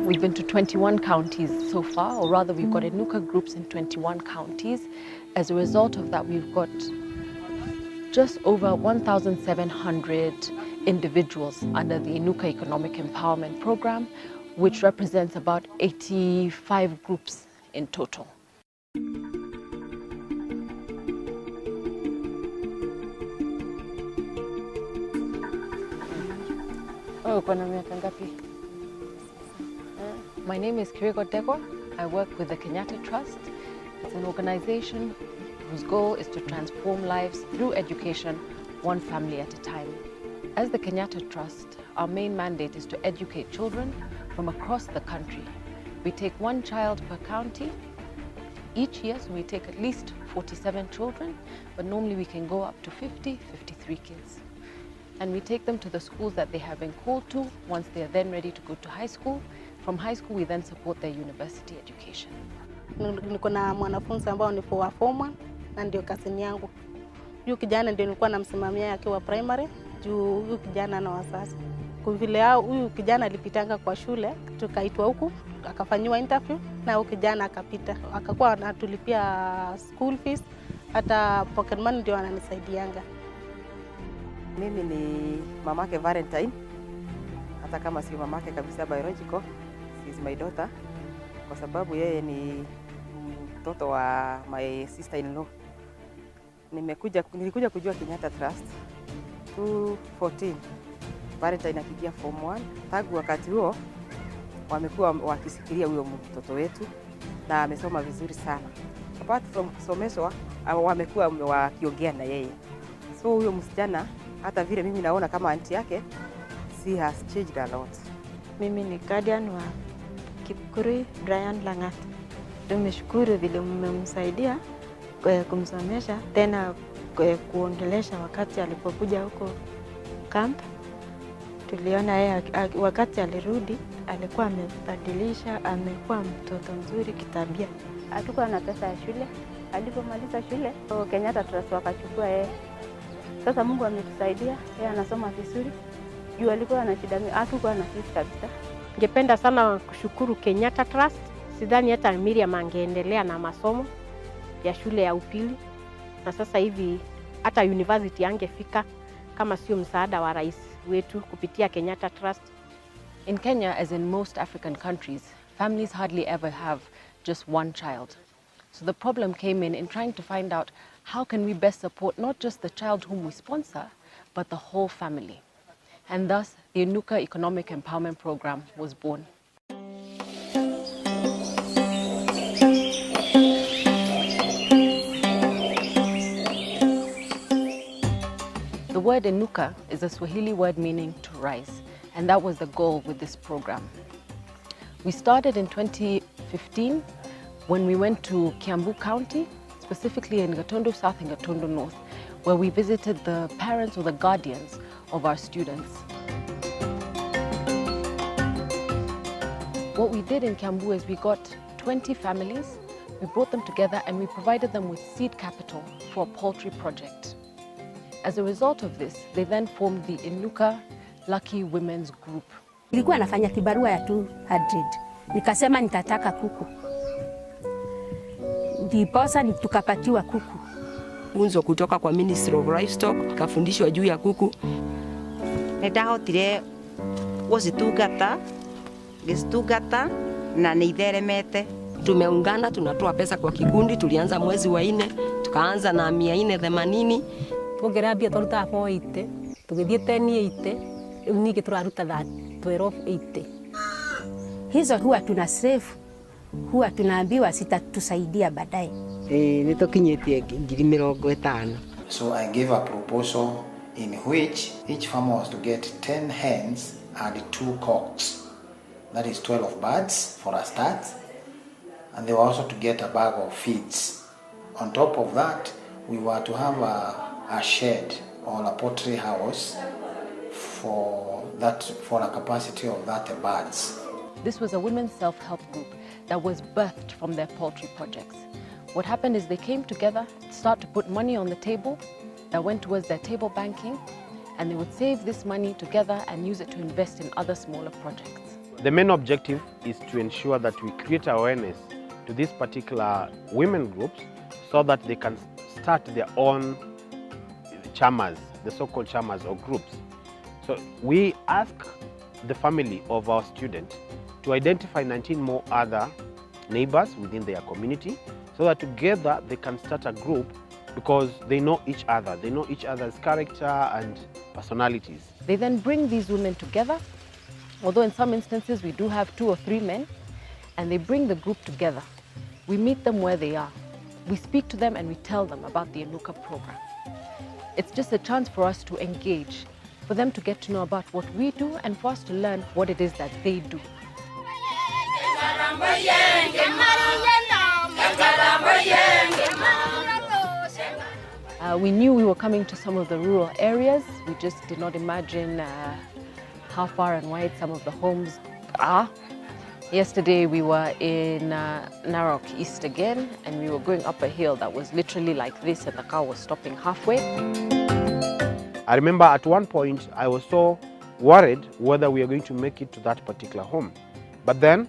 We've been to 21 counties so far, or rather we've got INUKA groups in 21 counties. As a result of that, we've got just over 1,700 individuals under the INUKA Economic Empowerment Program, which represents about 85 groups in total. My name is Kirigo Ndegwa. I work with the Kenyatta Trust. It's an organization whose goal is to transform lives through education, one family at a time. As the Kenyatta Trust, our main mandate is to educate children from across the country. We take one child per county each year, so we take at least 47 children, but normally we can go up to 50, 53 kids. And we take them to the schools that they have been called to once they are then ready to go to high school. From high school, we then support their university education. Niko na mwanafunzi ambao ni wa form 1 na ndio kasini yangu. Huyu kijana ndio nilikuwa namsimamia akiwa primary, juu huyu kijana na wazazi. Kwa vile huyu kijana alipitanga kwa shule, tukaitwa huku, akafanywa interview na huyu kijana akapita. Akakuwa anatulipia school fees, hata pocket money ndio ananisaidianga. Mimi ni mamake Valentine, hata kama si mamake kabisa biological, she is my daughter, kwa sababu yeye ni mtoto wa my sister-in-law. Nilikuja kujua Kenyatta Trust 2014, Valentine akiingia form 1. Tangu wakati huo wamekuwa wakisikilia huyo mtoto wetu na amesoma vizuri sana. Apart from kusomeshwa, wamekuwa wakiongea na yeye. So huyo msichana, hata vile mimi naona kama aunti yake, she has changed a lot. Mimi ni guardian wa Kipkuri Brian Langat. Tumeshukuru vile mmemsaidia kumsomesha, tena kuongelesha wakati alipokuja huko camp. Tuliona yeye wakati alirudi alikuwa amebadilisha, amekuwa mtoto mzuri kitabia. Hatukuwa na pesa ya shule. Alipomaliza shule, Kenyatta Trust wakachukua yeye. Sasa Mungu ametusaidia, yeye anasoma vizuri. Juu alikuwa na shida, hatukuwa na fees kabisa. Ningependa sana kushukuru Kenyatta Trust. Sidhani hata Miriam angeendelea na masomo ya shule ya upili. Na sasa hivi hata university angefika kama sio msaada wa rais wetu kupitia Kenyatta Trust. In Kenya, as in most African countries, families hardly ever have just one child. So the problem came in trying to find out how can we best support not just the child whom we sponsor, but the whole family. And thus, the INUKA Economic Empowerment Program was born. The word INUKA is a Swahili word meaning to rise, and that was the goal with this program. We started in 2015 when we went to Kiambu County, specifically in Gatundu South and Gatundu North, where we visited the parents or the guardians of our students. What we did in Kiambu is we got 20 families, we brought them together and we provided them with seed capital for a poultry project. As a result of this, they then formed the INUKA Lucky Women's Group. Nilikuwa nafanya kibarua ya 200. Nikasema nitataka kuku. Ndiposa tukapatiwa kuku. Funzo kutoka kwa Ministry of Livestock, kafundishwa juu ya kuku. Ndahotire gũcitungata, gĩcitungata na nĩitheremete. Tumeungana, tunatoa pesa kwa kikundi, tulianza mwezi wa 4, tukaanza na 480. Tugerabia twaruta 480, tugithie 1080, ningĩ turaruta 1280. Hizo huwa tuna save, huwa tunaambiwa sitatusaidia baadaye. Nitokinyetie 50,000. So I gave a proposal in which each farmer was to get 10 hens and 2 cocks. That is 12 birds for a start. And they were also to get a bag of feeds. On top of that, we were to have a shed or a poultry house for a capacity of that birds. This was a women's self-help group that was birthed from their poultry projects. What happened is they came together, start to put money on the table that went towards their table banking, and they would save this money together and use it to invest in other smaller projects. The main objective is to ensure that we create awareness to these particular women groups so that they can start their own chamas, the so-called chamas or groups. So we ask the family of our student to identify 19 more other neighbors within their community so that together they can start a group because they know each other. They know each other's character and personalities. They then bring these women together, although in some instances we do have 2 or 3 men, and they bring the group together. We meet them where they are. We speak to them and we tell them about the INUKA program. It's just a chance for us to engage, for them to get to know about what we do and for us to learn what it is that they do. We knew we were coming to some of the rural areas. We just did not imagine how far and wide some of the homes are. Yesterday we were in Narok East again, and we were going up a hill that was literally like this, and the car was stopping halfway. I remember at one point I was so worried whether we are going to make it to that particular home. But then,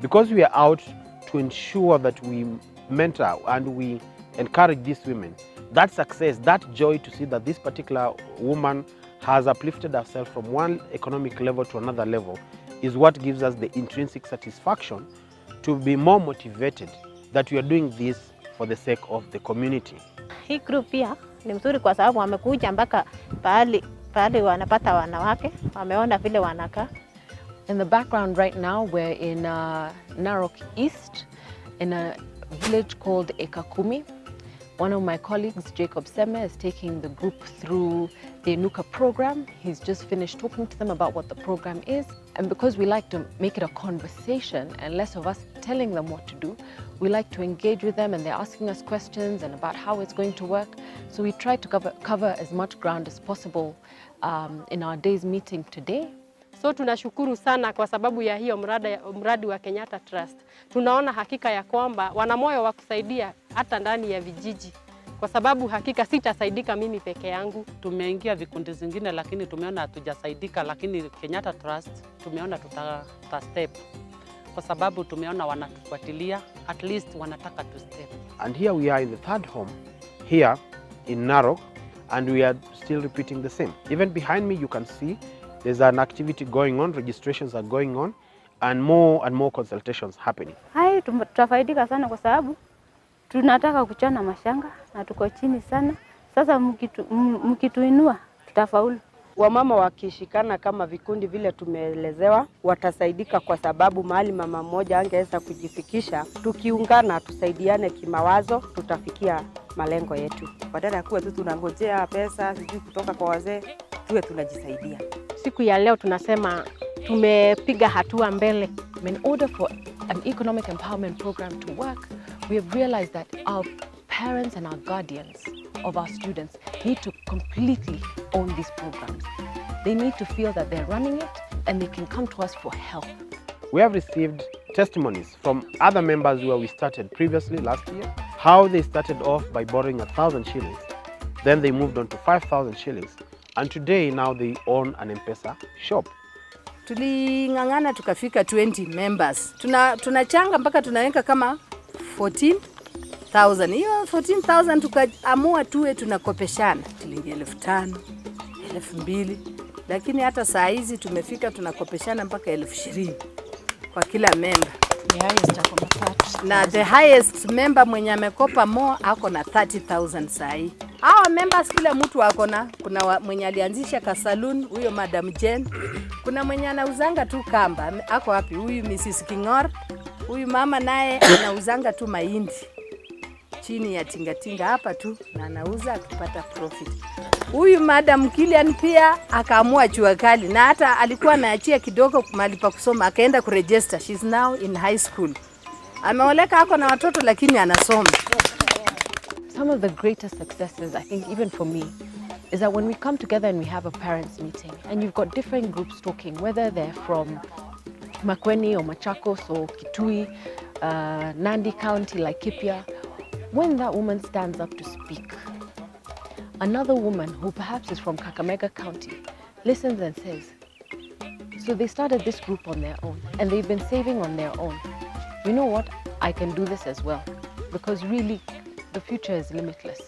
because we are out to ensure that we mentor and we encourage these women, that success, that joy to see that this particular woman has uplifted herself from one economic level to another level is what gives us the intrinsic satisfaction to be more motivated that we are doing this for the sake of the community. Hii group pia ni mzuri kwa sababu wamekuja mpaka pahali wanapata wanawake, wameona vile wanakaa. In the background right now, we're in Narok East, in a village called Acre Kumi. One of my colleagues, Jacob Seme, is taking the group through the INUKA program. He's just finished talking to them about what the program is. And because we like to make it a conversation and less of us telling them what to do, we like to engage with them, and they're asking us questions and about how it's going to work. So we try to cover as much ground as possible in our day's meeting today. So tunashukuru sana kwa sababu ya hiyo mradi wa Kenyatta Trust. Tunaona hakika ya kwamba wana moyo wa kusaidia hata ndani ya vijiji. Kwa sababu hakika sitasaidika mimi peke yangu. Tumeingia vikundi zingine lakini tumeona hatujasaidika, lakini Kenyatta Trust tumeona tuta step. Kwa sababu tumeona wanatufuatilia, at least wanataka to step. And here we are in the third home, here in Narok, and we are still repeating the same. Even behind me you can see there's an activity going on, registrations are going on, and more consultations happening. Hai, tutafaidika sana kwa sababu tunataka kuchana mashanga na tuko chini sana. Sasa mkituinua tutafaulu. Wamama wakishikana kama vikundi vile tumeelezewa, watasaidika kwa sababu mahali mama mmoja angeweza kujifikisha, tukiungana tusaidiane kimawazo, tutafikia malengo yetu. Badala ya kuwa tu tunangojea pesa sijui kutoka kwa wazee, tuwe tunajisaidia. Siku ya leo tunasema tumepiga hatua mbele. In order for an economic empowerment program to work, we have realized that our parents and our guardians of our students need to completely own these programs. They need to feel that they're running it and they can come to us for help. We have received testimonies from other members where we started previously last year, how they started off by borrowing 1,000 shillings, then they moved on to 5,000 shillings, and today now they own an M-Pesa shop. Tuling'ang'ana tukafika 20 members. Tunachanga mpaka tunaweka kama 14,000. Hiyo 14,000 tukaamua tuwe tunakopeshana shilingi 5,000, 2,000. Lakini hata saa hizi tumefika tunakopeshana mpaka 20,000 kwa kila member. Na the highest member mwenye amekopa more ako na 30,000 saa hii. Hawa members kila mtu ako na, kuna mwenye alianzisha ka saloon, huyo Madam Jane. Kuna mwenye anauzanga tu kamba, ako wapi? Huyu Mrs. Kingor. Huyu mama naye anauzanga tu mahindi chini ya tingatinga hapa tu, na anauza akipata profit. Huyu Madam Kilian pia akaamua jua kali, na hata alikuwa anaachia kidogo mahali pa kusoma, akaenda kuregister. She's now in high school. Ameoleka ako na watoto lakini anasoma. Some of the greatest successes, I think, even for me, is that when we come together and we have a parents' meeting, and you've got different groups talking, whether they're from Makueni or Machakos or Kitui, Nandi County, like Kipia, when that woman stands up to speak, another woman who perhaps is from Kakamega County listens and says, So they started this group on their own, and they've been saving on their own. You know what? I can do this as well, because really the future is limitless.